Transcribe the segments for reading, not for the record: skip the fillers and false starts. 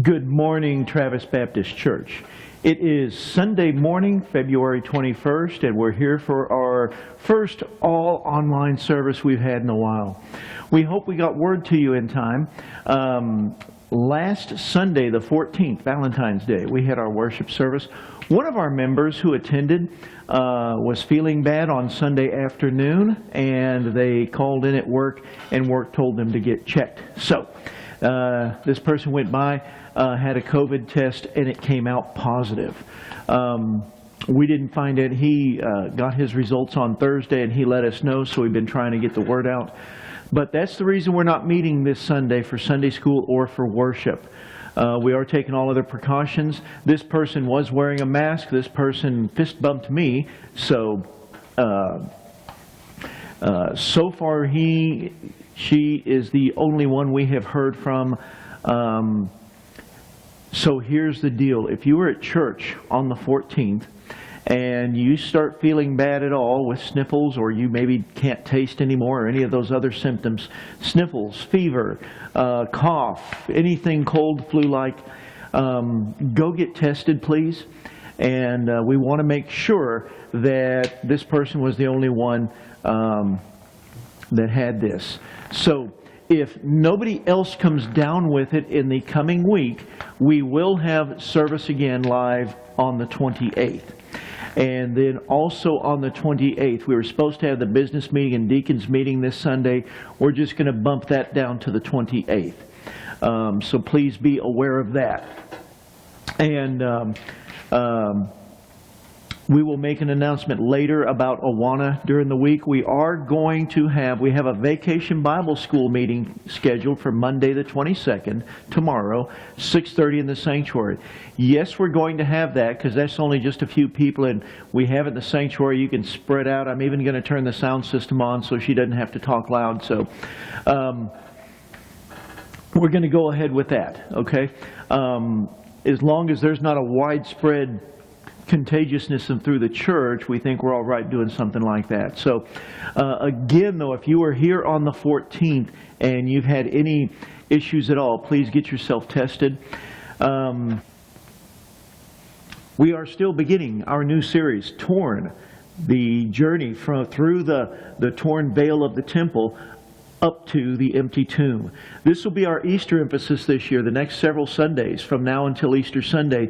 Good morning, Travis Baptist Church. It is Sunday morning, February 21st, and we're here for our first all-online service we've had in a while. We hope we got word to you in time. Last Sunday, the 14th, Valentine's Day, we had our worship service. One of our members who attended was feeling bad on Sunday afternoon, and they called in at work, and work told them to get checked. So this person went by, had a COVID test, and it came out positive. We didn't find it. He got his results on Thursday, and he let us know, so we've been trying to get the word out. But that's the reason we're not meeting this Sunday for Sunday school or for worship. We are taking all other precautions. This person was wearing a mask. This person fist bumped me. So, so far she is the only one we have heard from. So here's the deal. If you were at church on the 14th and you start feeling bad at all with sniffles, or you maybe can't taste anymore, or any of those other symptoms, sniffles, fever, cough, anything cold, flu-like, go get tested, please. And we want to make sure that this person was the only one that had this. So if nobody else comes down with it in the coming week, we will have service again live on the 28th. And then also on the 28th, we were supposed to have the business meeting and deacons meeting this Sunday. We're just going to bump that down to the 28th. So please be aware of that. And we will make an announcement later about Awana during the week. We have a vacation Bible school meeting scheduled for Monday the 22nd, tomorrow, 6:30 in the sanctuary. Yes, we're going to have that because that's only just a few people, and we have it in the sanctuary. You can spread out. I'm even going to turn the sound system on so she doesn't have to talk loud. So we're going to go ahead with that, okay? As long as there's not a widespread contagiousness through the church, we think we're all right doing something like that. So again, though, if you are here on the 14th and you've had any issues at all, please get yourself tested. We are still beginning our new series, Torn, the journey through the torn veil of the temple up to the empty tomb. This will be our Easter emphasis this year. The next several Sundays, from now until Easter Sunday,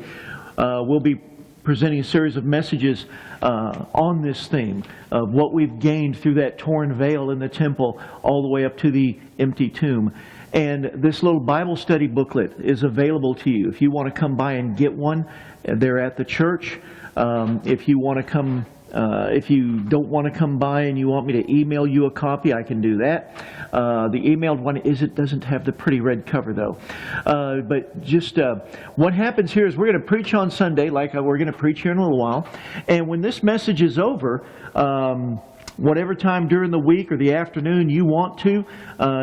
we'll be presenting a series of messages on this theme of what we've gained through that torn veil in the temple all the way up to the empty tomb. And this little Bible study booklet is available to you. If you want to come by and get one, they're at the church. If you want to come, if you don't want to come by and you want me to email you a copy, I can do that. The emailed one doesn't have the pretty red cover though. But just what happens here is we're going to preach on Sunday, like we're going to preach here in a little while. And when this message is over, whatever time during the week or the afternoon you want to,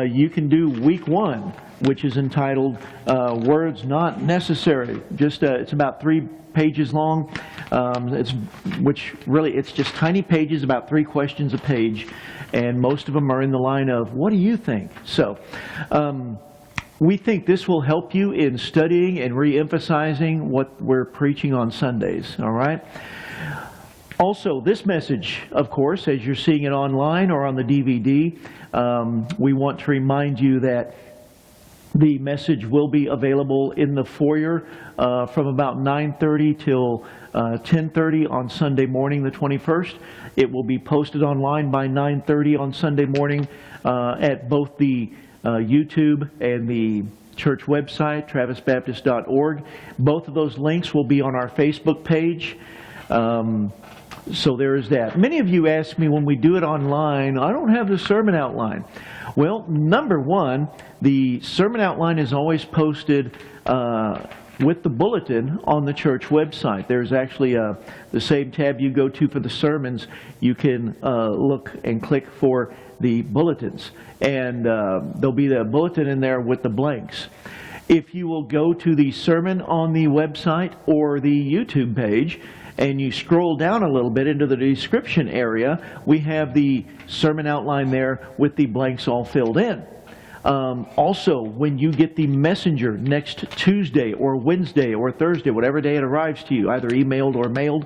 you can do week 1, which is entitled Words Not Necessary. It's about 3 pages long. It's just tiny pages, about 3 questions a page, and most of them are in the line of, what do you think? So we think this will help you in studying and re-emphasizing what we're preaching on Sundays, all right? Also, this message, of course, as you're seeing it online or on the DVD, we want to remind you that the message will be available in the foyer from about 9:30 till 10:30 on Sunday morning, the 21st. It will be posted online by 9:30 on Sunday morning at both the YouTube and the church website, travisbaptist.org. Both of those links will be on our Facebook page. So there is that. Many of you ask me when we do it online, I don't have the sermon outline. Well, number one, the sermon outline is always posted with the bulletin on the church website. There's actually the same tab you go to for the sermons. You can look and click for the bulletins. And there'll be the bulletin in there with the blanks. If you will go to the sermon on the website or the YouTube page, and you scroll down a little bit into the description area, we have the sermon outline there with the blanks all filled in. Also, when you get the messenger next Tuesday or Wednesday or Thursday, whatever day it arrives to you, either emailed or mailed,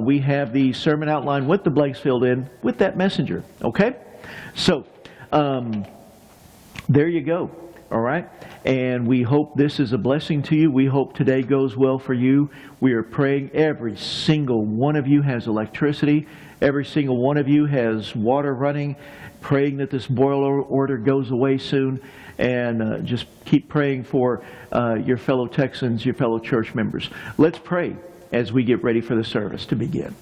we have the sermon outline with the blanks filled in with that messenger, okay? So, there you go, all right? And we hope this is a blessing to you. We hope today goes well for you. We are praying every single one of you has electricity. Every single one of you has water running, praying that this boil order goes away soon, and just keep praying for your fellow Texans, your fellow church members. Let's pray as we get ready for the service to begin.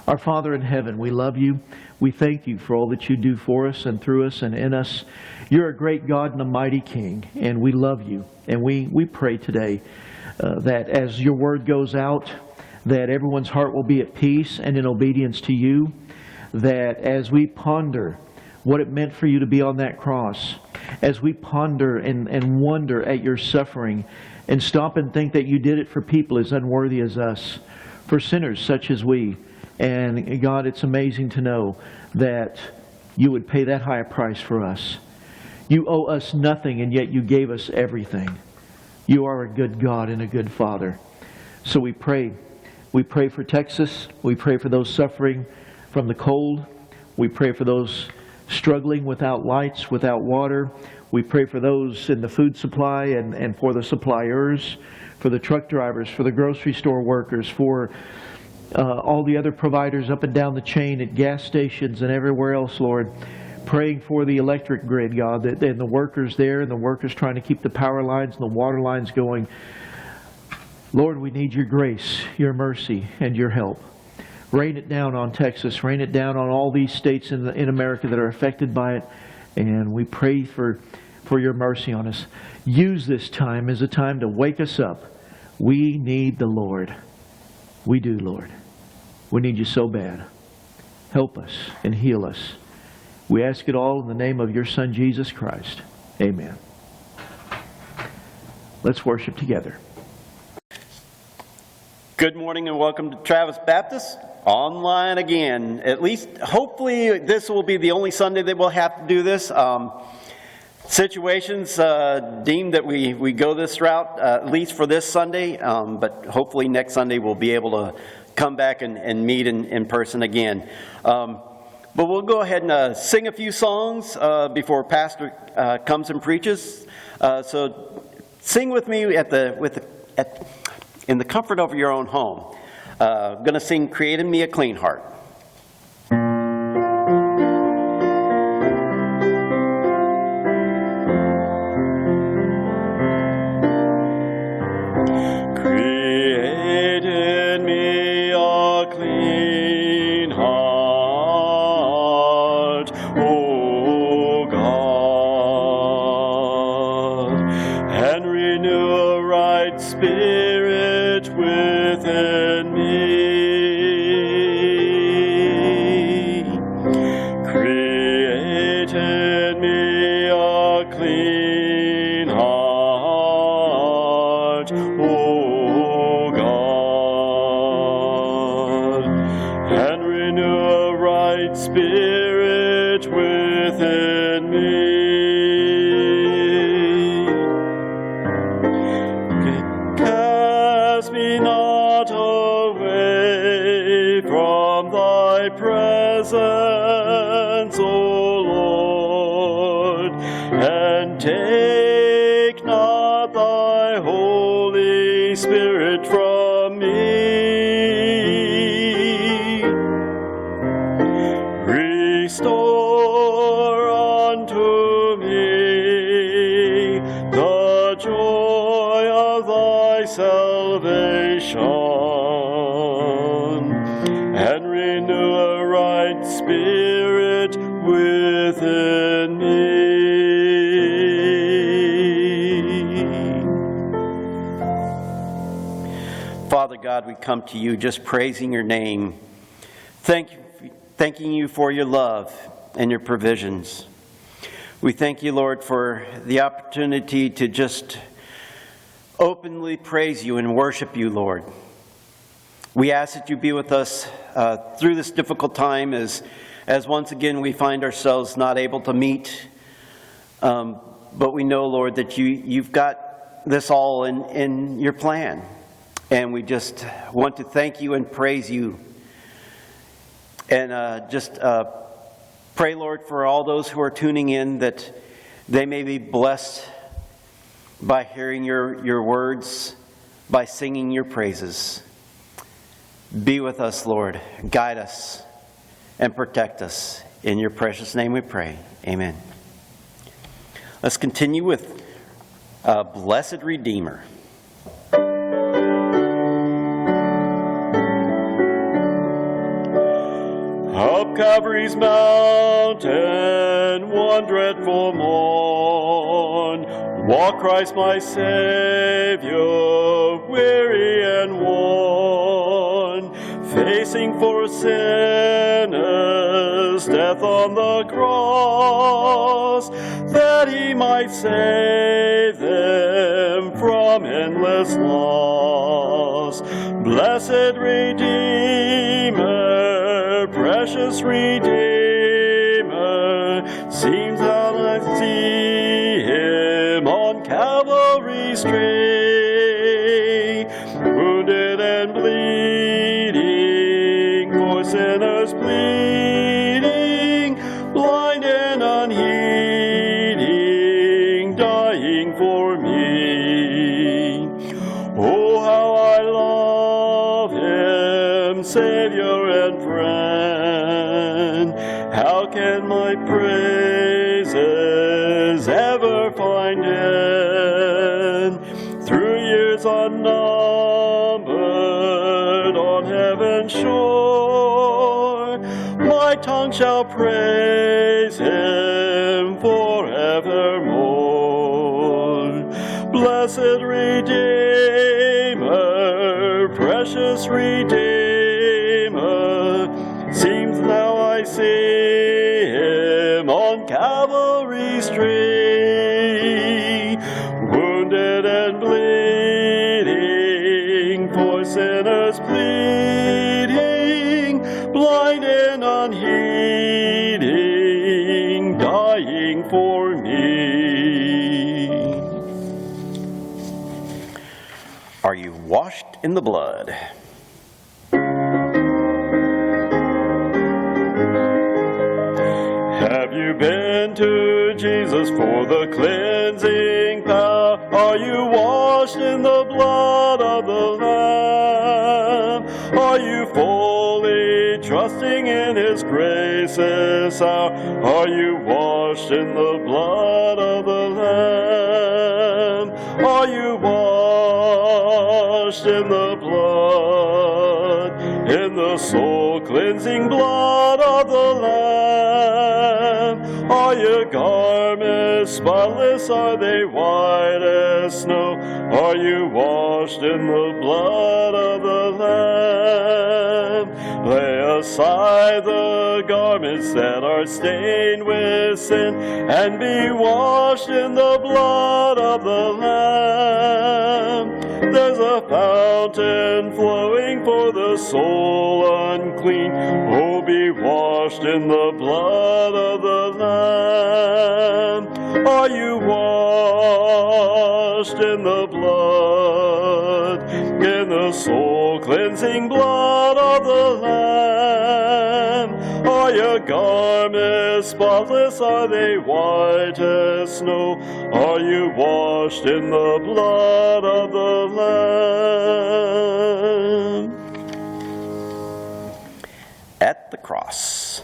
Our Father in heaven, we love you. We thank you for all that you do for us and through us and in us. You're a great God and a mighty King, and we love you. And we pray today that as your word goes out, that everyone's heart will be at peace and in obedience to you, that as we ponder what it meant for you to be on that cross, as we ponder and wonder at your suffering and stop and think that you did it for people as unworthy as us, for sinners such as we. And God, it's amazing to know that you would pay that high a price for us. You owe us nothing, and yet you gave us everything. You are a good God and a good Father. So we pray. We pray for Texas. We pray for those suffering from the cold. We pray for those struggling without lights, without water. We pray for those in the food supply and for the suppliers, for the truck drivers, for the grocery store workers, for all the other providers up and down the chain at gas stations and everywhere else, Lord. Praying for the electric grid, God, and the workers there and the workers trying to keep the power lines and the water lines going. Lord, we need your grace, your mercy, and your help. Rain it down on Texas. Rain it down on all these states in America that are affected by it. And we pray for your mercy on us. Use this time as a time to wake us up. We need the Lord. We do, Lord. We need you so bad. Help us and heal us. We ask it all in the name of your Son, Jesus Christ. Amen. Let's worship together. Good morning and welcome to Travis Baptist online again. At least, hopefully, this will be the only Sunday that we'll have to do this. Situations deem that we go this route, at least for this Sunday, but hopefully next Sunday we'll be able to come back and meet in person again. But we'll go ahead and sing a few songs before Pastor comes and preaches. So sing with me in the comfort of your own home. I'm going to sing "Create in Me a Clean Heart." God, we come to you just praising your name, thanking you for your love and your provisions. We thank you, Lord, for the opportunity to just openly praise you and worship you, Lord. We ask that you be with us through this difficult time as once again we find ourselves not able to meet But we know, Lord, that you've got this all in your plan. And we just want to thank you and praise you. And just pray, Lord, for all those who are tuning in, that they may be blessed by hearing your words, by singing your praises. Be with us, Lord. Guide us and protect us. In your precious name we pray. Amen. Let's continue with Blessed Redeemer. Up Calvary's mountain, one dreadful morn, walked Christ my Savior, weary and worn, facing for sinners death on the cross, that he might save them from endless loss. Blessed Redeemer, precious Redeemer, seems that I see him on Calvary's tree, wounded and bleeding, for sinners pleading, blind and unheeding, dying for me. Oh, how I love him, Savior and friend. How can my praises ever find end? Through years unnumbered on heaven's shore, my tongue shall praise him forevermore. Blessed Redeemer, precious Redeemer, seems now I see him on Calvary's tree, wounded and bleeding, for sinners pleading, blind and unheeding, dying for me. Are you washed in the blood? Have you been to Jesus for the cleansing power? Are you washed in the blood of the Lamb? Are you fully trusting in his grace this hour? Are you washed in the blood of the Lamb? Are you washed in the blood, in the soul-cleansing blood of the Lamb? Are your garments spotless? Are they white as snow? Are you washed in the blood of the Lamb? Lay aside the garments that are stained with sin, and be washed in the blood of the Lamb. There's a fountain flowing for the soul unclean. Oh, be washed in the blood of the Lamb. Are you washed in the blood, in the soul-cleansing blood of the Lamb? Are your garments spotless? Are they white as snow? Are you washed in the blood of the Lamb? At the cross.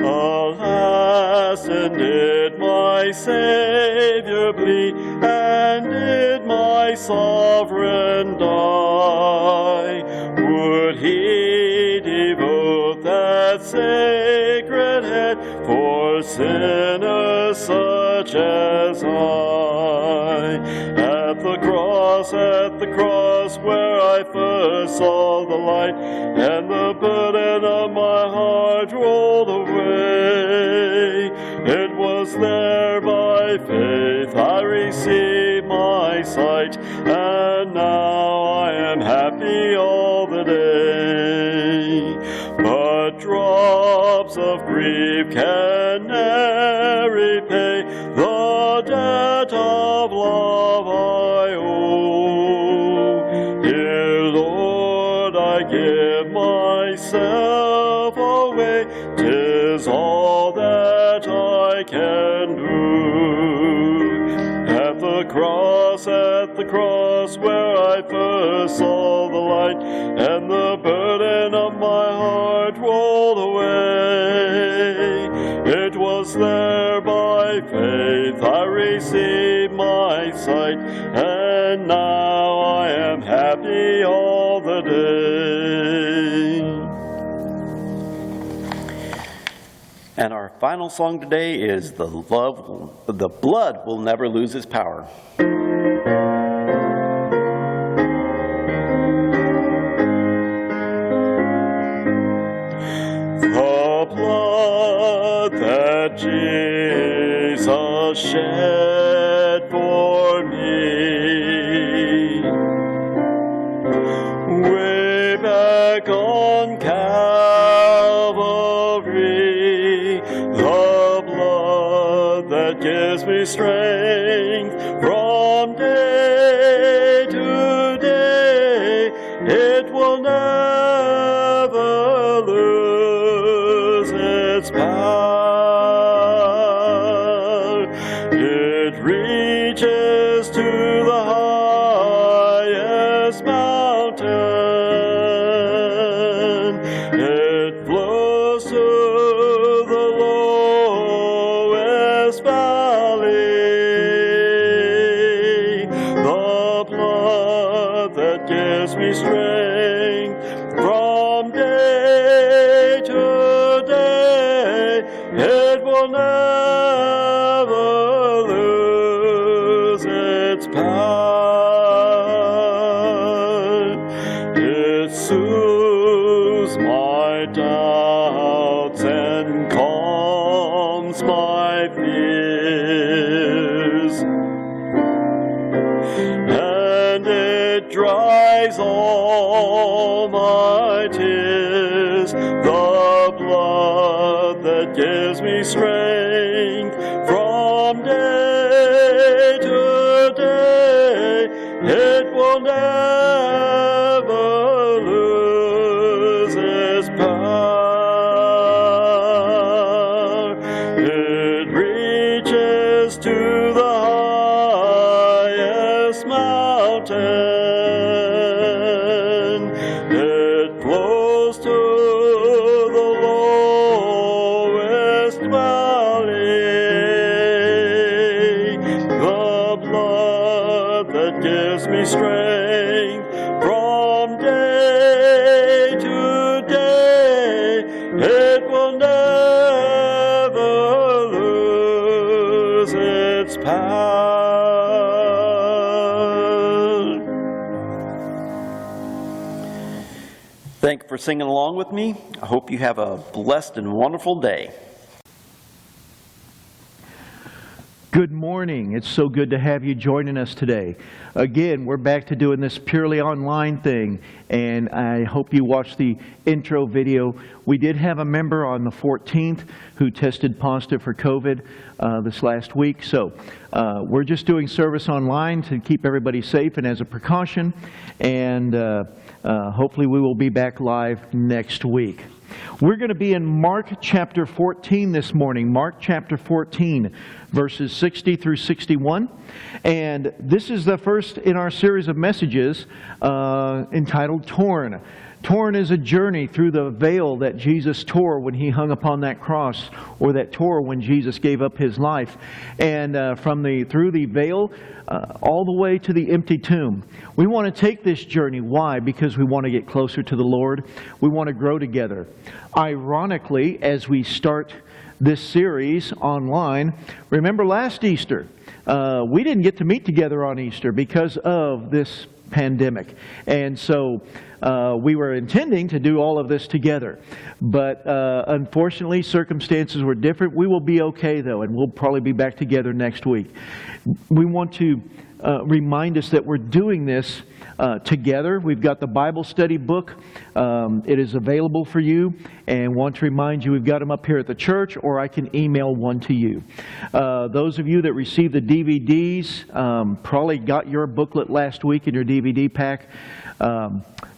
Alas, and did my Savior bleed, and did my Sovereign die? Would he devote that sacred head for sinners such as I? At the cross where I first saw the light, and the burden of my heart rolled away, it was there by faith I received my sight, and now I am happy but drops of grief can ne'er repay the debt of love I owe. Dear Lord, I give myself away, 'tis all that I can do. At the cross where I first saw the light, and the burden of my heart rolled away. It was there by faith I received my sight, and now I am happy all the day. And our final song today is The Blood Will Never Lose Its Power. The blood that Jesus shed for me, way back on Calvary, the blood that gives me strength from day to day, it will never lose its power. It reaches to the highest mountain. It flows to the lowest valley. The blood that gives me strength from day to day, it will never lose its power. It soothes my doubts and calms my fears, and it dries all my tears. The blood that gives me strength from day to day, it will never lose its power. It reaches to the highest mountain. It flows to the lowest valley. The blood that gives me strength from day to day, it will never lose its power. Thank you for singing along with me. I hope you have a blessed and wonderful day. Good morning. It's so good to have you joining us today. Again, we're back to doing this purely online thing, and I hope you watched the intro video. We did have a member on the 14th who tested positive for COVID this last week, so we're just doing service online to keep everybody safe and as a precaution, and hopefully we will be back live next week. We're going to be in Mark chapter 14 this morning. Mark chapter 14, verses 60 through 61. And this is the first in our series of messages entitled Torn. Torn is a journey through the veil that Jesus tore when he hung upon that cross, or that tore when Jesus gave up his life. And through the veil all the way to the empty tomb. We want to take this journey. Why? Because we want to get closer to the Lord. We want to grow together. Ironically, as we start this series online, remember last Easter, we didn't get to meet together on Easter because of this pandemic. And so we were intending to do all of this together. But unfortunately, circumstances were different. We will be okay, though, and we'll probably be back together next week. We want to remind us that we're doing this together. We've got the Bible study book. It is available for you, and want to remind you we've got them up here at the church, or I can email one to you. Those of you that received the DVDs probably got your booklet last week in your DVD pack.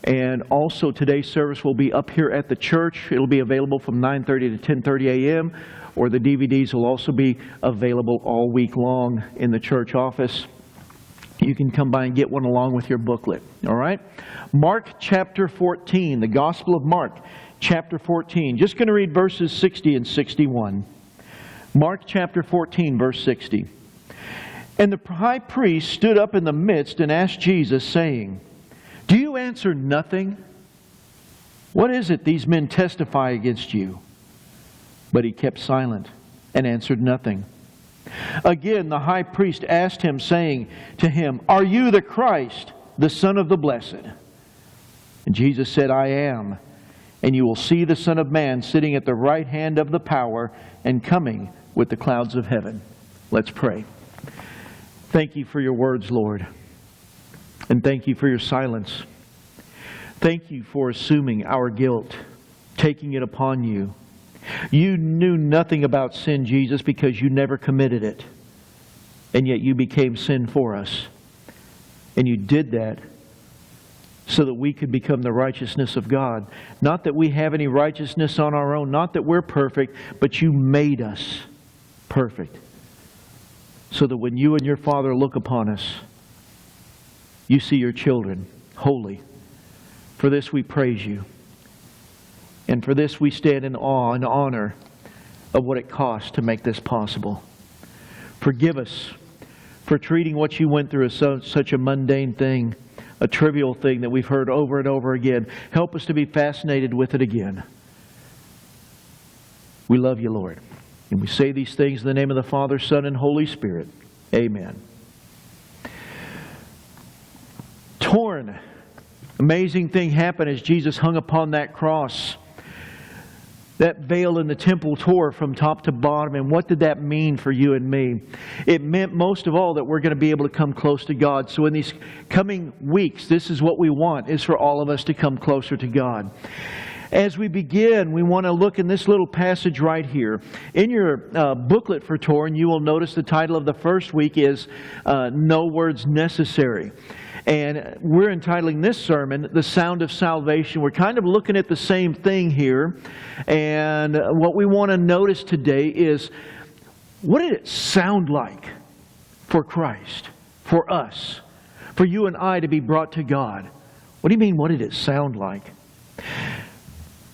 And also today's service will be up here at the church. It'll be available from 9:30 to 10:30 a.m., or the DVDs will also be available all week long in the church office. You can come by and get one along with your booklet, all right? Mark chapter 14, the Gospel of Mark chapter 14. Just going to read verses 60 and 61. Mark chapter 14, verse 60. And the high priest stood up in the midst and asked Jesus, saying, "Do you answer nothing? What is it these men testify against you?" But he kept silent and answered nothing. Again, the high priest asked him, saying to him, "Are you the Christ, the Son of the Blessed?" And Jesus said, "I am. And you will see the Son of Man sitting at the right hand of the power and coming with the clouds of heaven." Let's pray. Thank you for your words, Lord. And thank you for your silence. Thank you for assuming our guilt, taking it upon you. You knew nothing about sin, Jesus, because you never committed it. And yet you became sin for us. And you did that so that we could become the righteousness of God. Not that we have any righteousness on our own, not that we're perfect, but you made us perfect. So that when you and your Father look upon us, you see your children holy. For this we praise you. And for this we stand in awe and honor of what it cost to make this possible. Forgive us for treating what you went through as such a mundane thing, a trivial thing that we've heard over and over again. Help us to be fascinated with it again. We love you, Lord. And we say these things in the name of the Father, Son, and Holy Spirit. Amen. Torn. Amazing thing happened as Jesus hung upon that cross. That veil in the temple tore from top to bottom. And what did that mean for you and me? It meant most of all that we're going to be able to come close to God. So in these coming weeks, this is what we want, is for all of us to come closer to God. As we begin, we want to look in this little passage right here. In your booklet for Torn, you will notice the title of the first week is No Words Necessary. And we're entitling this sermon, The Sound of Salvation. We're kind of looking at the same thing here. And what we want to notice today is, what did it sound like for Christ, for us, for you and I to be brought to God? What do you mean, what did it sound like?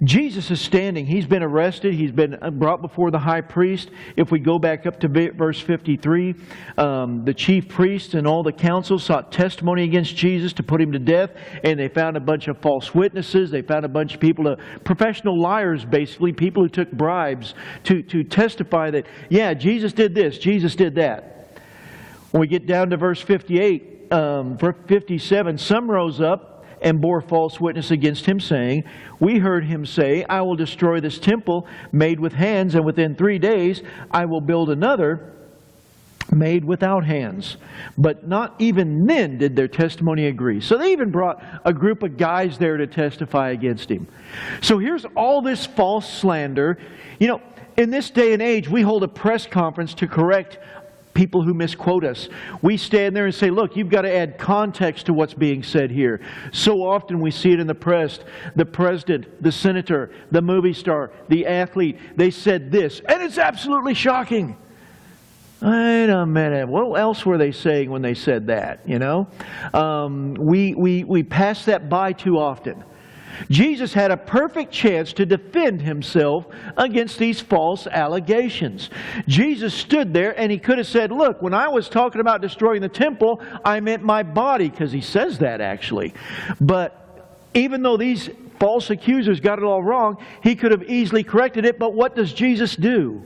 Jesus is standing. He's been arrested. He's been brought before the high priest. If we go back up to verse 53, the chief priests and all the council sought testimony against Jesus to put him to death, and they found a bunch of false witnesses. They found a bunch of people, professional liars basically, people who took bribes to testify that, yeah, Jesus did this, Jesus did that. When we get down to verse 58, verse 57, some rose up and bore false witness against him, saying, "We heard him say, I will destroy this temple made with hands, and within 3 days I will build another made without hands." But not even then did their testimony agree. So they even brought a group of guys there to testify against him. So here's all this false slander. You know, in this day and age, we hold a press conference to correct people who misquote us. We stand there and say, look, you've got to add context to what's being said here. So often we see it in the press. The president, the senator, the movie star, the athlete, they said this, and it's absolutely shocking. Wait a minute, what else were they saying when they said that? You know, we pass that by too often. Jesus had a perfect chance to defend himself against these false allegations. Jesus stood there and he could have said, look, when I was talking about destroying the temple, I meant my body, because he says that actually. But even though these false accusers got it all wrong, he could have easily corrected it. But what does Jesus do?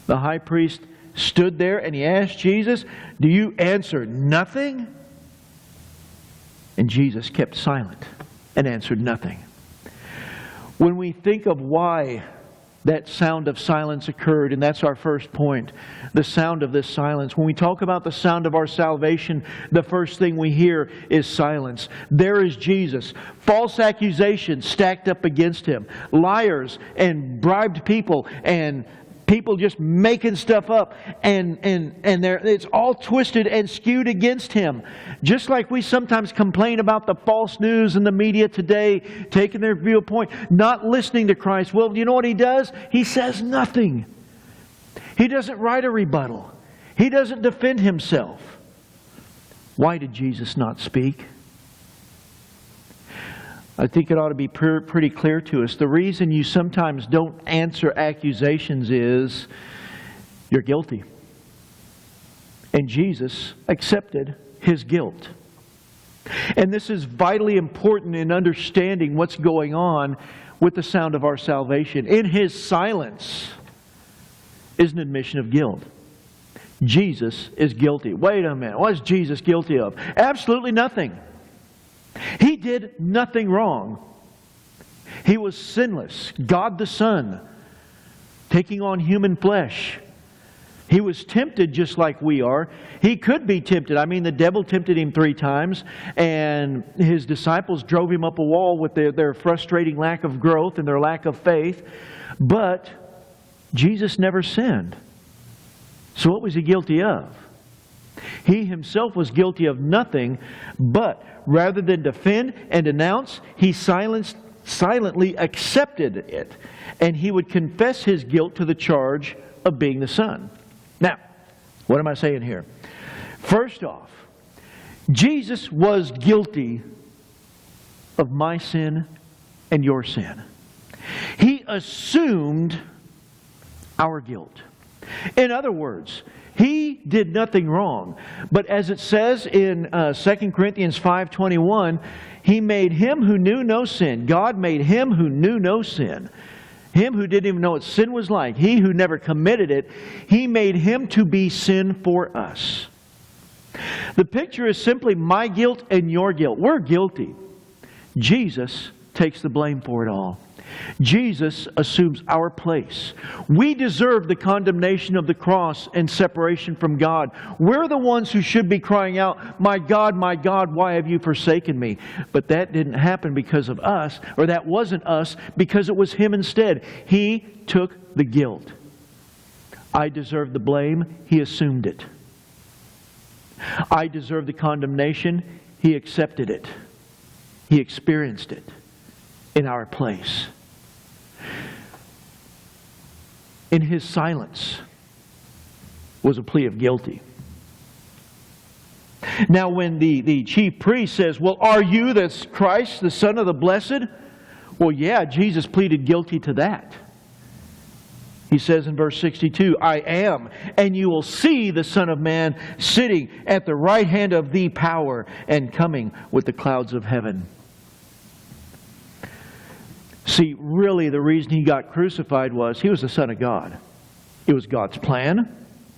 The high priest stood there and he asked Jesus, do you answer nothing? And Jesus kept silent and answered nothing. When we think of why that sound of silence occurred, and that's our first point, the sound of this silence. When we talk about the sound of our salvation, the first thing we hear is silence. There is Jesus. False accusations stacked up against Him. Liars and bribed people and people just making stuff up, and it's all twisted and skewed against Him. Just like we sometimes complain about the false news in the media today, taking their viewpoint, not listening to Christ. Well, you know what He does? He says nothing. He doesn't write a rebuttal. He doesn't defend Himself. Why did Jesus not speak? I think it ought to be pretty clear to us. The reason you sometimes don't answer accusations is you're guilty. And Jesus accepted His guilt. And this is vitally important in understanding what's going on with the sound of our salvation. In His silence is an admission of guilt. Jesus is guilty. Wait a minute. What is Jesus guilty of? Absolutely nothing. He did nothing wrong. He was sinless. God the Son, taking on human flesh. He was tempted just like we are. He could be tempted. I mean, the devil tempted Him 3 times, and His disciples drove Him up a wall with their frustrating lack of growth and their lack of faith. But Jesus never sinned. So what was He guilty of? He Himself was guilty of nothing, but rather than defend and denounce, He silently accepted it. And He would confess His guilt to the charge of being the Son. Now, what am I saying here? First off, Jesus was guilty of my sin and your sin. He assumed our guilt. In other words, He did nothing wrong. But as it says in 2 Corinthians 5:21, He made Him who knew no sin. God made Him who knew no sin. Him who didn't even know what sin was like. He who never committed it. He made Him to be sin for us. The picture is simply my guilt and your guilt. We're guilty. Jesus takes the blame for it all. Jesus assumes our place. We deserve the condemnation of the cross and separation from God. We're the ones who should be crying out, my God, why have you forsaken me?" But that didn't happen because of us, or that wasn't us, because it was Him instead. He took the guilt. I deserved the blame. He assumed it. I deserved the condemnation. He accepted it. He experienced it in our place. In His silence was a plea of guilty. Now when the chief priest says, "Well, are you the Christ, the Son of the Blessed?" Well, yeah, Jesus pleaded guilty to that. He says in verse 62, "I am, and you will see the Son of Man sitting at the right hand of the power and coming with the clouds of heaven." See, really the reason He got crucified was He was the Son of God. It was God's plan.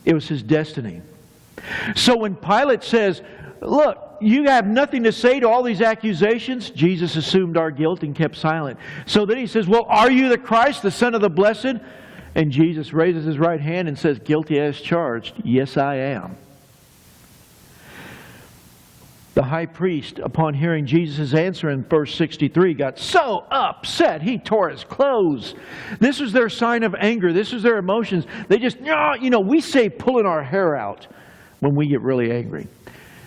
It was His destiny. So when Pilate says, "Look, you have nothing to say to all these accusations," Jesus assumed our guilt and kept silent. So then He says, "Well, are you the Christ, the Son of the Blessed?" And Jesus raises His right hand and says, "Guilty as charged. Yes, I am." The high priest, upon hearing Jesus' answer in verse 63, got so upset he tore his clothes. This was their sign of anger. This was their emotions. They just, we say pulling our hair out when we get really angry.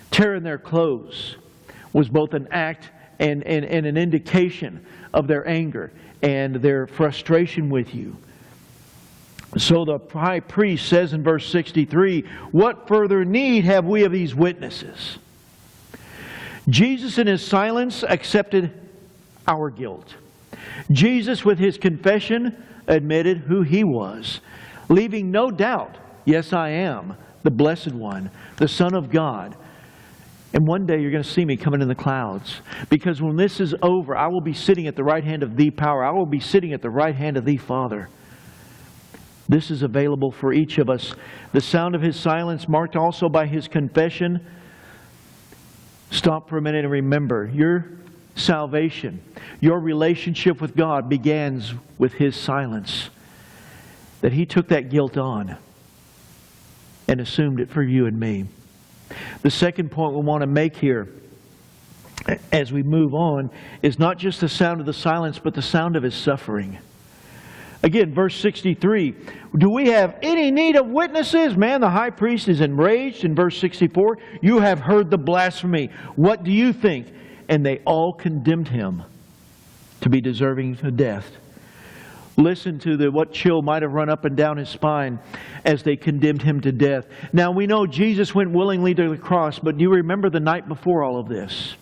Tearing their clothes was both an act and an indication of their anger and their frustration with you. So the high priest says in verse 63, "What further need have we of these witnesses?" Jesus in His silence accepted our guilt. Jesus with His confession admitted who He was, leaving no doubt, "Yes, I am the Blessed One, the Son of God. And one day you're going to see me coming in the clouds. Because when this is over, I will be sitting at the right hand of the power. I will be sitting at the right hand of the Father." This is available for each of us. The sound of His silence, marked also by His confession. Stop for a minute and remember, your salvation, your relationship with God begins with His silence. that He took that guilt on and assumed it for you and me. The second point we want to make here as we move on is not just the sound of the silence, but the sound of His suffering. Again, verse 63, do we have any need of witnesses? Man, the high priest is enraged. In verse 64, you have heard the blasphemy. What do you think? And they all condemned Him to be deserving of death. Listen to what chill might have run up and down His spine as they condemned Him to death. Now we know Jesus went willingly to the cross, but do you remember the night before all of this?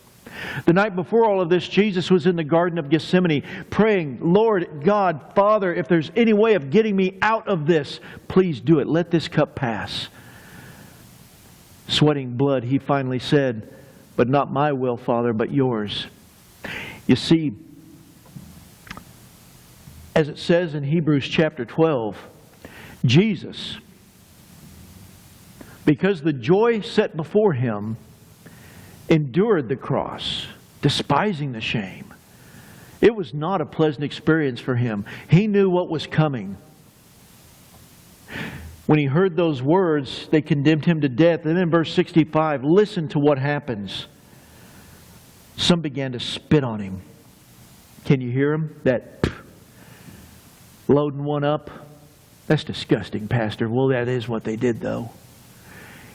The night before all of this, Jesus was in the Garden of Gethsemane praying, Lord God, Father, if there's any way of getting me out of this, please do it. Let this cup pass. Sweating blood, He finally said, but not my will, Father, but yours. You see, as it says in Hebrews chapter 12, Jesus, because the joy set before Him, endured the cross, despising the shame. It was not a pleasant experience for Him. He knew what was coming. When He heard those words, they condemned Him to death. And then in verse 65, listen to what happens. Some began to spit on Him. Can you hear Him? That loading one up. That's disgusting, Pastor. Well, that is what they did, though.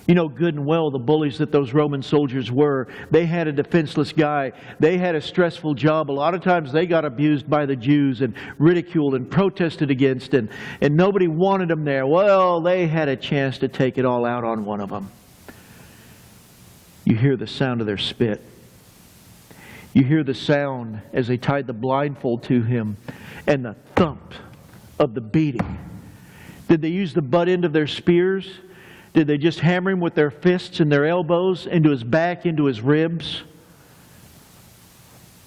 You know good and well the bullies that those Roman soldiers were. They had a defenseless guy. They had a stressful job. A lot of times they got abused by the Jews and ridiculed and protested against, and nobody wanted them there. Well, they had a chance to take it all out on one of them. You hear the sound of their spit. You hear the sound as they tied the blindfold to Him and the thump of the beating. Did they use the butt end of their spears? Did they just hammer Him with their fists and their elbows into His back, into His ribs?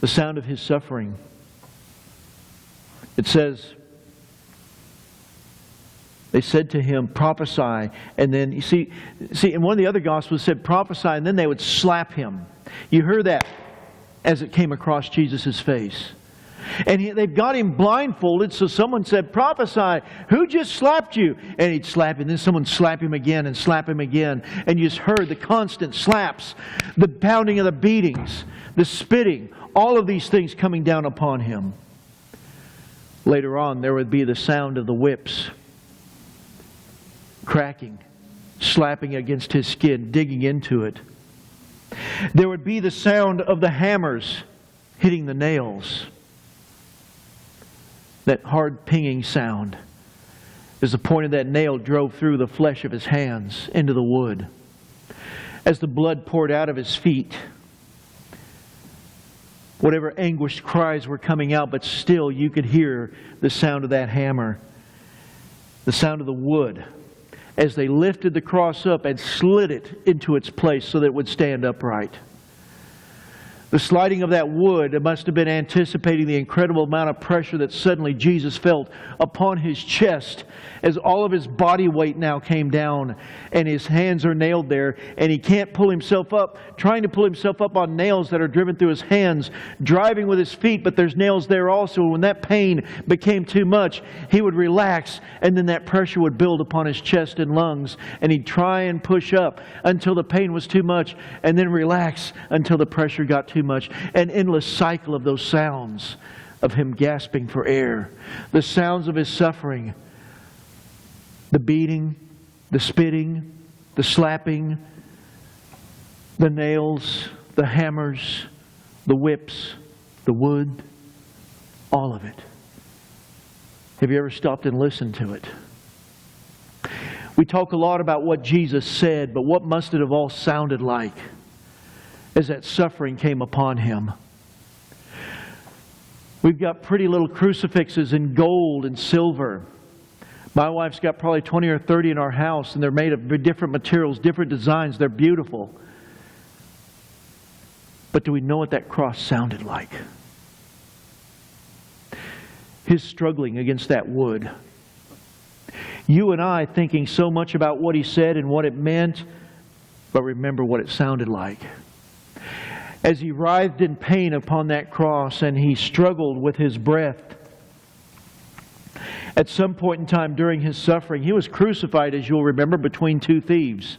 The sound of His suffering. It says, they said to Him, prophesy. And then, you see, in one of the other Gospels said prophesy, and then they would slap Him. You heard that as it came across Jesus' face. And they've got Him blindfolded, so someone said, prophesy, who just slapped you? And he'd slap him, and then someone slap him again and slap him again. And you just heard the constant slaps, the pounding of the beatings, the spitting, all of these things coming down upon Him. Later on, there would be the sound of the whips, cracking, slapping against His skin, digging into it. There would be the sound of the hammers hitting the nails. That hard pinging sound as the point of that nail drove through the flesh of His hands into the wood. As the blood poured out of His feet, whatever anguished cries were coming out, but still you could hear the sound of that hammer, the sound of the wood, as they lifted the cross up and slid it into its place so that it would stand upright. The sliding of that wood, it must have been anticipating the incredible amount of pressure that suddenly Jesus felt upon His chest as all of His body weight now came down and His hands are nailed there and He can't pull Himself up, trying to pull Himself up on nails that are driven through His hands, driving with His feet, but there's nails there also. When that pain became too much, He would relax and then that pressure would build upon His chest and lungs and He'd try and push up until the pain was too much and then relax until the pressure got too much. An endless cycle of those sounds of Him gasping for air. The sounds of His suffering. The beating, the spitting, the slapping, the nails, the hammers, the whips, the wood, all of it. Have you ever stopped and listened to it? We talk a lot about what Jesus said, but what must it have all sounded like as that suffering came upon Him? We've got pretty little crucifixes in gold and silver. My wife's got probably 20 or 30 in our house, and they're made of different materials, different designs. They're beautiful. But do we know what that cross sounded like? His struggling against that wood. You and I thinking so much about what He said and what it meant, but remember what it sounded like. As He writhed in pain upon that cross and He struggled with His breath, At some point in time during His suffering, He was crucified, as you'll remember, between two thieves.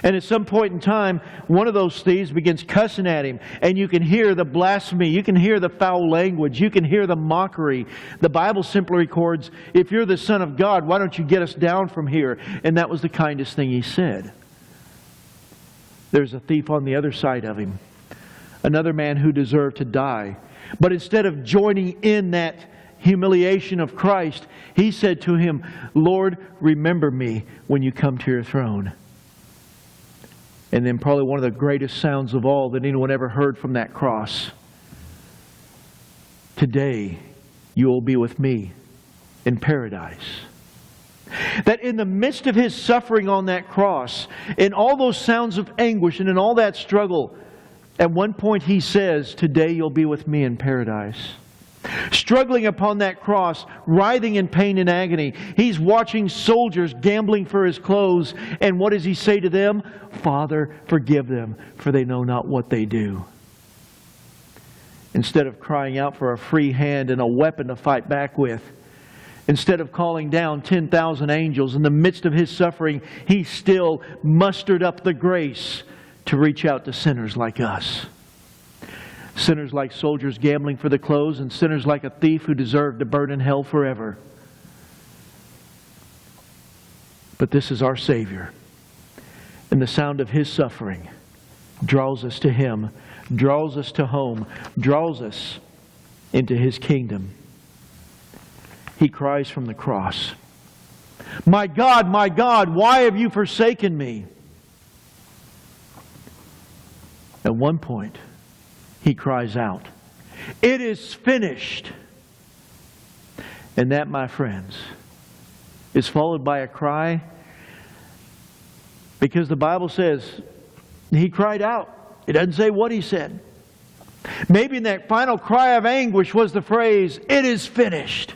And at some point in time, one of those thieves begins cussing at Him. And you can hear the blasphemy. You can hear the foul language. You can hear the mockery. The Bible simply records, if you're the Son of God, why don't you get us down from here? And that was the kindest thing He said. There's a thief on the other side of Him. Another man who deserved to die. But instead of joining in that humiliation of Christ, he said to Him, Lord, remember me when you come to your throne. And then probably one of the greatest sounds of all that anyone ever heard from that cross. Today, you will be with me in paradise. That in the midst of His suffering on that cross, in all those sounds of anguish and in all that struggle, at one point He says, today you'll be with me in paradise. Struggling upon that cross, writhing in pain and agony, He's watching soldiers gambling for His clothes. And what does He say to them? Father, forgive them, for they know not what they do. Instead of crying out for a free hand and a weapon to fight back with, instead of calling down 10,000 angels, in the midst of His suffering, He still mustered up the grace to reach out to sinners like us. Sinners like soldiers gambling for the clothes, and sinners like a thief who deserved to burn in hell forever. But this is our Savior. And the sound of His suffering draws us to Him, draws us to home, draws us into His kingdom. He cries from the cross, my God, why have you forsaken me? At one point, He cries out, it is finished. And that, my friends, is followed by a cry, because the Bible says He cried out. It doesn't say what He said. Maybe in that final cry of anguish was the phrase, it is finished.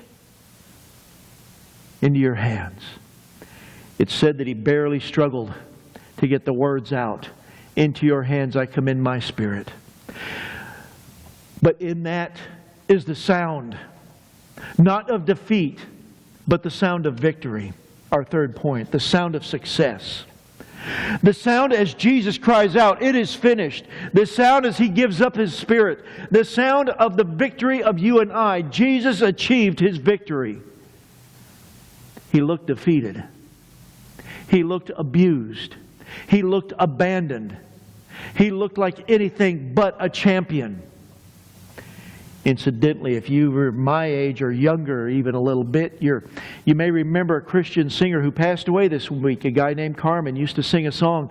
Into your hands. It said that He barely struggled to get the words out. Into your hands I commend my spirit. But in that is the sound, not of defeat, but the sound of victory. Our third point, the sound of success. The sound as Jesus cries out, it is finished. The sound as He gives up His spirit. The sound of the victory of you and I. Jesus achieved His victory. He looked defeated. He looked abused. He looked abandoned. He looked like anything but a champion. Incidentally, if you were my age or younger even a little bit, you may remember a Christian singer who passed away this week. A guy named Carmen used to sing a song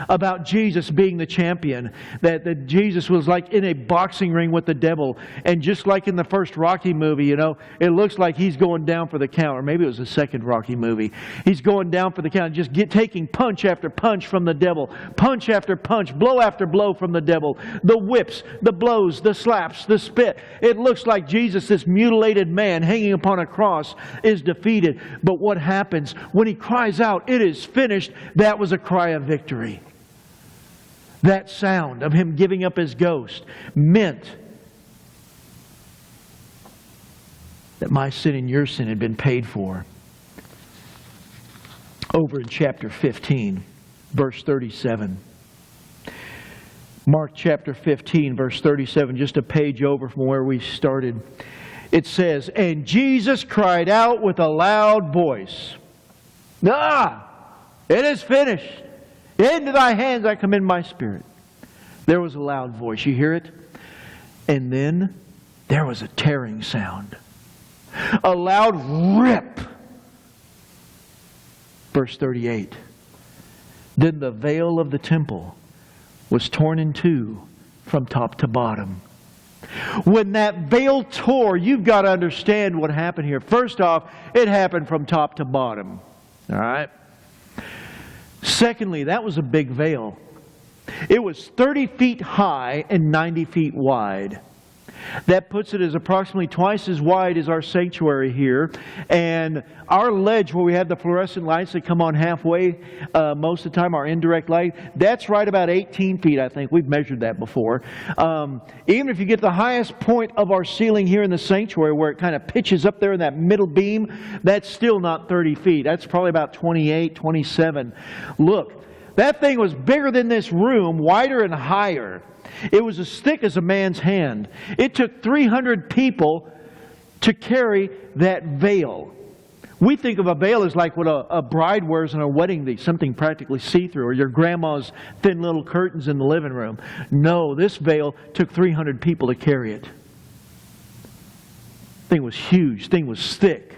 about Jesus being the champion. That Jesus was like in a boxing ring with the devil. And just like in the first Rocky movie, it looks like he's going down for the count. Or maybe it was the second Rocky movie. He's going down for the count, just taking punch after punch from the devil. Punch after punch, blow after blow from the devil. The whips, the blows, the slaps, the spit. It looks like Jesus, this mutilated man hanging upon a cross, is defeated. But what happens when He cries out, it is finished? That was a cry of victory. That sound of Him giving up His ghost meant that my sin and your sin had been paid for. Over in chapter 15, verse 37. Mark chapter 15, verse 37, just a page over from where we started. It says, and Jesus cried out with a loud voice, it is finished. Into thy hands I commend my spirit. There was a loud voice. You hear it? And then there was a tearing sound. A loud rip. Verse 38. Then the veil of the temple was torn in two from top to bottom. When that veil tore, you've got to understand what happened here. First off, it happened from top to bottom. All right? Secondly, that was a big veil. It was 30 feet high and 90 feet wide. That puts it as approximately twice as wide as our sanctuary here. And our ledge, where we have the fluorescent lights that come on halfway most of the time, our indirect light, that's right about 18 feet, I think. We've measured that before. Even if you get the highest point of our ceiling here in the sanctuary, where it kind of pitches up there in that middle beam, that's still not 30 feet. That's probably about 28, 27. Look, that thing was bigger than this room, wider and higher. It was as thick as a man's hand. It took 300 people to carry that veil. We think of a veil as like what a bride wears in a wedding day, something practically see-through, or your grandma's thin little curtains in the living room. No, this veil took 300 people to carry it. Thing was huge. Thing was thick.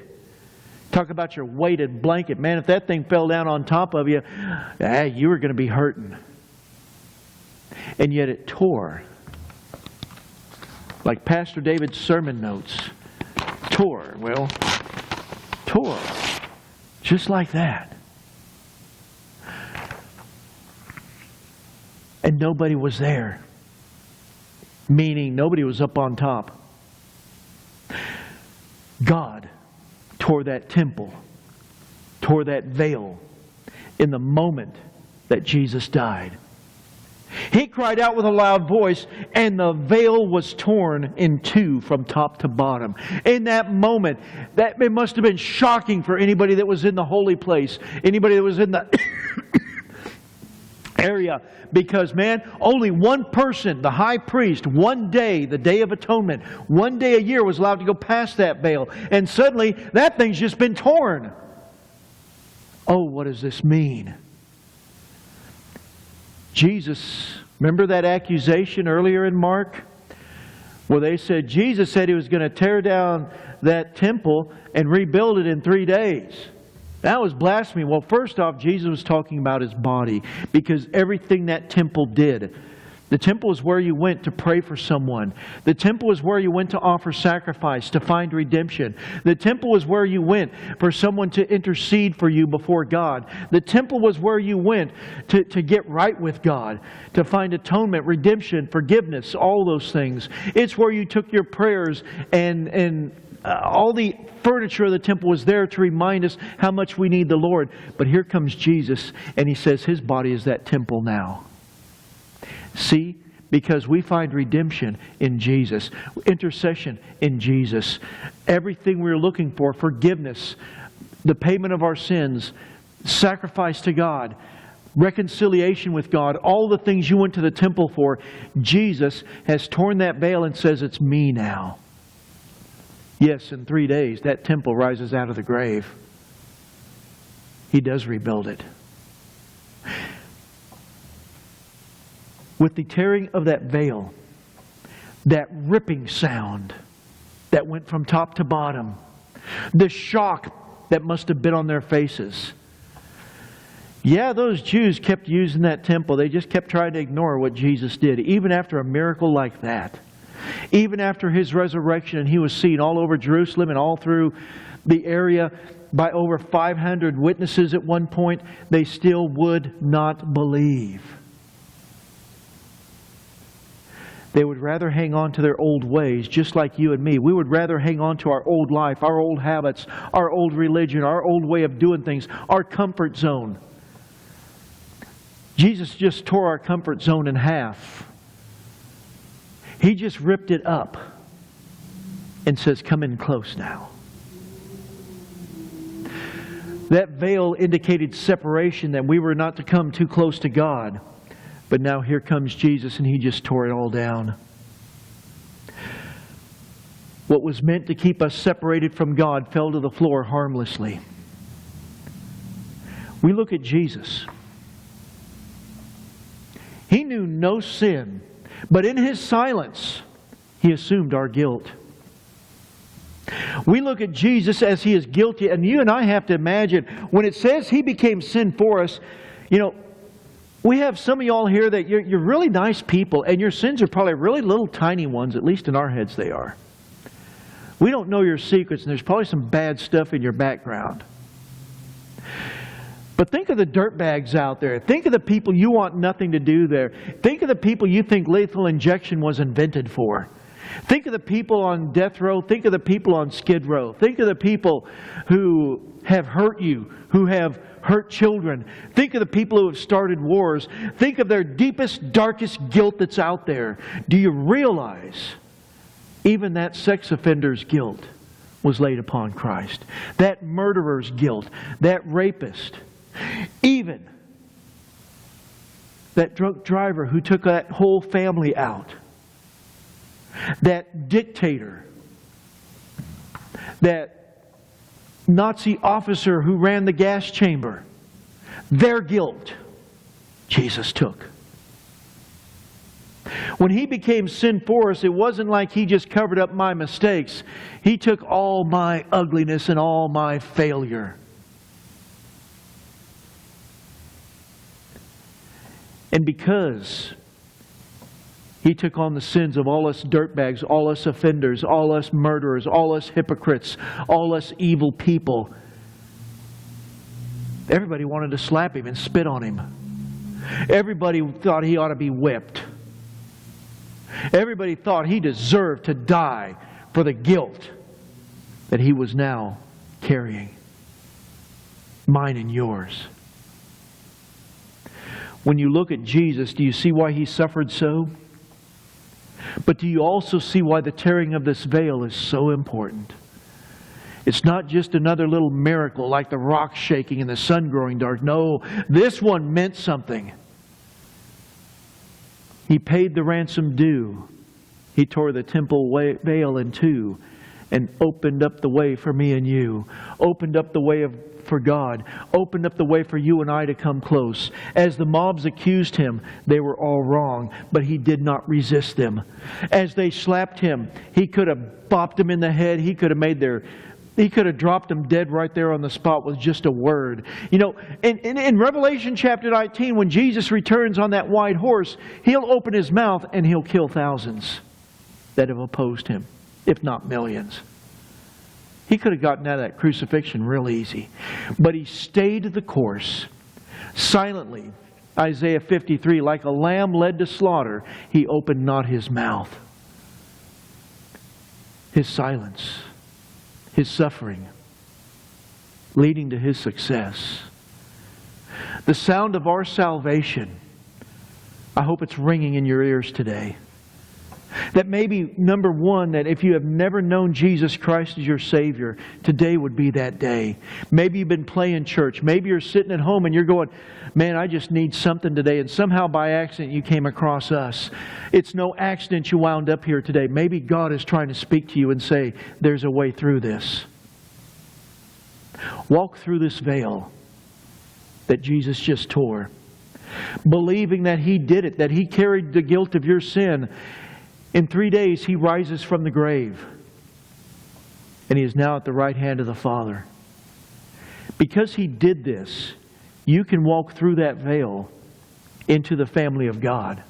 Talk about your weighted blanket. Man, if that thing fell down on top of you, you were going to be hurting. And yet it tore. Like Pastor David's sermon notes. Tore. Well, tore. Just like that. And nobody was there. Meaning nobody was up on top. God tore that temple. Tore that veil in the moment that Jesus died. He cried out with a loud voice, and the veil was torn in two from top to bottom. In that moment, it must have been shocking for anybody that was in the holy place, anybody that was in the area, because, man, only one person, the high priest, one day, the Day of Atonement, one day a year was allowed to go past that veil. And suddenly, that thing's just been torn. Oh, what does this mean? Jesus, remember that accusation earlier in Mark? Where they said, Jesus said He was going to tear down that temple and rebuild it in 3 days. That was blasphemy. Well, first off, Jesus was talking about His body, because everything that temple did. The temple is where you went to pray for someone. The temple is where you went to offer sacrifice, to find redemption. The temple was where you went for someone to intercede for you before God. The temple was where you went to get right with God, to find atonement, redemption, forgiveness, all those things. It's where you took your prayers, and all the furniture of the temple was there to remind us how much we need the Lord. But here comes Jesus, and He says His body is that temple now. See, because we find redemption in Jesus, intercession in Jesus, everything we're looking for, forgiveness, the payment of our sins, sacrifice to God, reconciliation with God, all the things you went to the temple for, Jesus has torn that veil and says, it's me now. Yes, in 3 days, that temple rises out of the grave. He does rebuild it. With the tearing of that veil, that ripping sound that went from top to bottom, the shock that must have been on their faces. Yeah, those Jews kept using that temple. They just kept trying to ignore what Jesus did, even after a miracle like that. Even after His resurrection, and He was seen all over Jerusalem and all through the area by over 500 witnesses at one point, they still would not believe. They would rather hang on to their old ways, just like you and me. We would rather hang on to our old life, our old habits, our old religion, our old way of doing things, our comfort zone. Jesus just tore our comfort zone in half. He just ripped it up and says, come in close now. That veil indicated separation, that we were not to come too close to God. But now here comes Jesus, and He just tore it all down. What was meant to keep us separated from God fell to the floor harmlessly. We look at Jesus. He knew no sin, but in His silence, He assumed our guilt. We look at Jesus as He is guilty, and you and I have to imagine, when it says He became sin for us, you know, we have some of y'all here that you're really nice people, and your sins are probably really little tiny ones, at least in our heads they are. We don't know your secrets, and there's probably some bad stuff in your background. But think of the dirtbags out there. Think of the people you want nothing to do there. Think of the people you think lethal injection was invented for. Think of the people on death row. Think of the people on Skid Row. Think of the people who have hurt you, who have hurt children. Think of the people who have started wars. Think of their deepest, darkest guilt that's out there. Do you realize even that sex offender's guilt was laid upon Christ? That murderer's guilt, that rapist, even that drunk driver who took that whole family out, that dictator, that Nazi officer who ran the gas chamber, their guilt Jesus took. When He became sin for us, it wasn't like He just covered up my mistakes. He took all my ugliness and all my failure. And because He took on the sins of all us dirtbags, all us offenders, all us murderers, all us hypocrites, all us evil people, everybody wanted to slap Him and spit on Him. Everybody thought He ought to be whipped. Everybody thought He deserved to die for the guilt that He was now carrying. Mine and yours. When you look at Jesus, do you see why He suffered so? But do you also see why the tearing of this veil is so important? It's not just another little miracle like the rock shaking and the sun growing dark. No, this one meant something. He paid the ransom due. He tore the temple veil in two and opened up the way for me and you. Opened up the way for God. Opened up the way for you and I to come close. As the mobs accused Him, they were all wrong, but He did not resist them. As they slapped Him, He could have bopped them in the head. He could have dropped them dead right there on the spot with just a word. You know, in Revelation chapter 19, when Jesus returns on that white horse, He'll open His mouth and He'll kill thousands that have opposed Him, if not millions. He could have gotten out of that crucifixion real easy. But He stayed the course. Silently, Isaiah 53, like a lamb led to slaughter, He opened not His mouth. His silence, His suffering, leading to His success. The sound of our salvation, I hope it's ringing in your ears today. That maybe, number one, that if you have never known Jesus Christ as your Savior, today would be that day. Maybe you've been playing church. Maybe you're sitting at home and you're going, man, I just need something today. And somehow by accident you came across us. It's no accident you wound up here today. Maybe God is trying to speak to you and say, there's a way through this. Walk through this veil that Jesus just tore, believing that He did it, that He carried the guilt of your sin. In 3 days, He rises from the grave. And He is now at the right hand of the Father. Because He did this, you can walk through that veil into the family of God.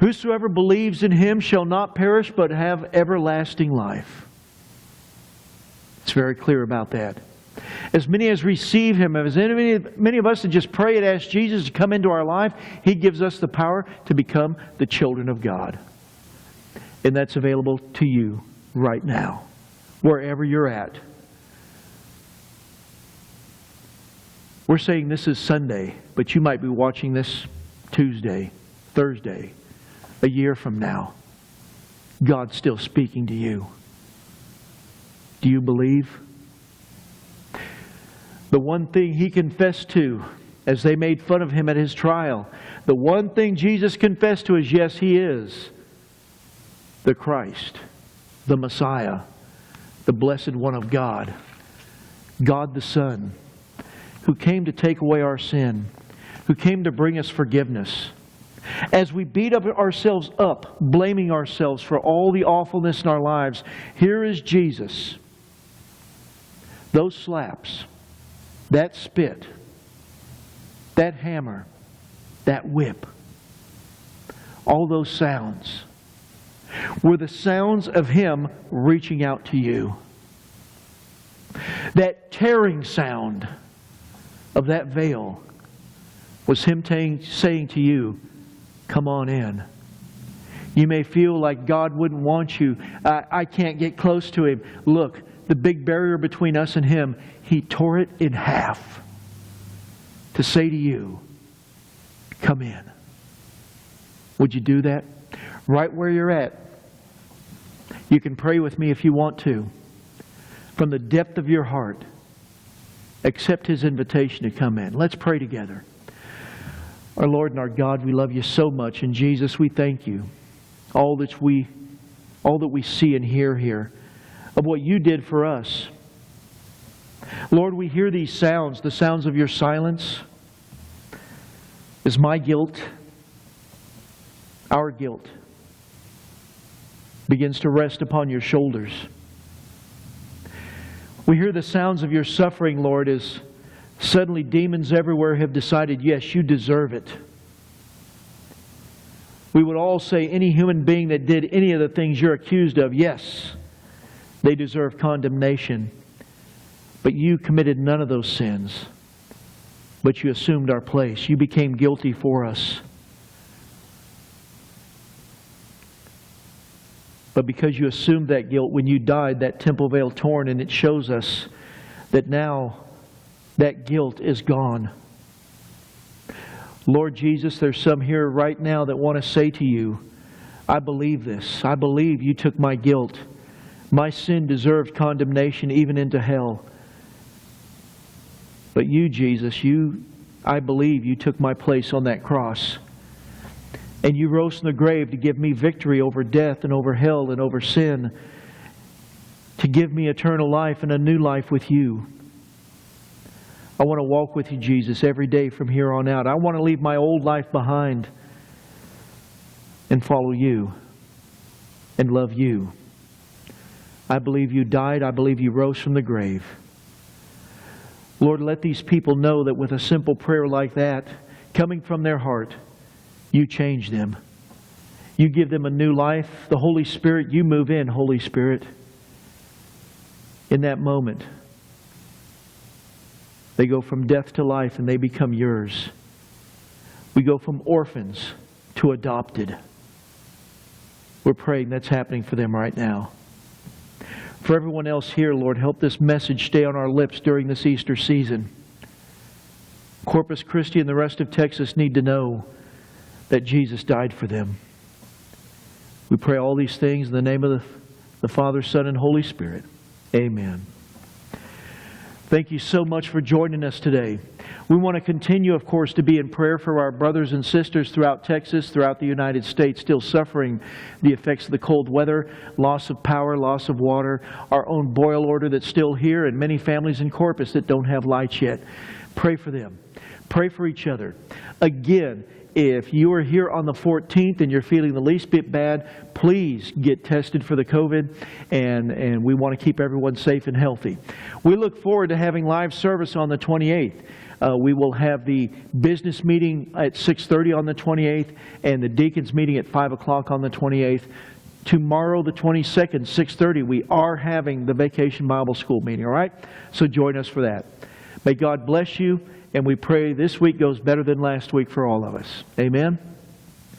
Whosoever believes in Him shall not perish, but have everlasting life. It's very clear about that. As many as receive Him, as many of us that just pray and ask Jesus to come into our life, He gives us the power to become the children of God. And that's available to you right now, wherever you're at. We're saying this is Sunday, but you might be watching this Tuesday, Thursday, a year from now. God's still speaking to you. Do you believe? The one thing He confessed to as they made fun of Him at His trial, the one thing Jesus confessed to is, yes, He is the Christ, the Messiah, the Blessed One of God, God the Son, who came to take away our sin, who came to bring us forgiveness. As we beat ourselves up, blaming ourselves for all the awfulness in our lives, here is Jesus. Those slaps, that spit, that hammer, that whip, all those sounds were the sounds of Him reaching out to you. That tearing sound of that veil was Him saying to you, come on in. You may feel like God wouldn't want you. I can't get close to Him. Look, the big barrier between us and Him, He tore it in half to say to you, come in. Would you do that? Right where you're at. You can pray with me if you want to. From the depth of your heart, accept His invitation to come in. Let's pray together. Our Lord and our God, we love you so much. And Jesus, we thank you. All that we see and hear here of what you did for us. Lord, we hear these sounds, the sounds of your silence. Is my guilt, our guilt, begins to rest upon your shoulders. We hear the sounds of your suffering, Lord, as suddenly demons everywhere have decided, yes, you deserve it. We would all say any human being that did any of the things you're accused of, yes, they deserve condemnation. But you committed none of those sins. But you assumed our place. You became guilty for us. But because you assumed that guilt, when you died, that temple veil torn, and it shows us that now that guilt is gone. Lord Jesus, there's some here right now that want to say to you, I believe this. I believe you took my guilt. My sin deserved condemnation even into hell. But you, Jesus, I believe you took my place on that cross. And you rose from the grave to give me victory over death and over hell and over sin. To give me eternal life and a new life with you. I want to walk with you, Jesus, every day from here on out. I want to leave my old life behind and follow you and love you. I believe you died. I believe you rose from the grave. Lord, let these people know that with a simple prayer like that, coming from their heart, you change them. You give them a new life. The Holy Spirit, you move in, Holy Spirit. In that moment, they go from death to life and they become yours. We go from orphans to adopted. We're praying that's happening for them right now. For everyone else here, Lord, help this message stay on our lips during this Easter season. Corpus Christi and the rest of Texas need to know that Jesus died for them. We pray all these things in the name of the Father, Son, and Holy Spirit. Amen. Thank you so much for joining us today. We want to continue, of course, to be in prayer for our brothers and sisters throughout Texas, throughout the United States, still suffering the effects of the cold weather, loss of power, loss of water, our own boil order that's still here, and many families in Corpus that don't have lights yet. Pray for them. Pray for each other. Again, if you are here on the 14th and you're feeling the least bit bad, please get tested for the COVID, and we want to keep everyone safe and healthy. We look forward to having live service on the 28th. We will have the business meeting at 6:30 on the 28th and the deacons meeting at 5 o'clock on the 28th. Tomorrow, the 22nd, 6:30, we are having the Vacation Bible School meeting, all right? So join us for that. May God bless you, and we pray this week goes better than last week for all of us. Amen?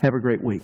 Have a great week.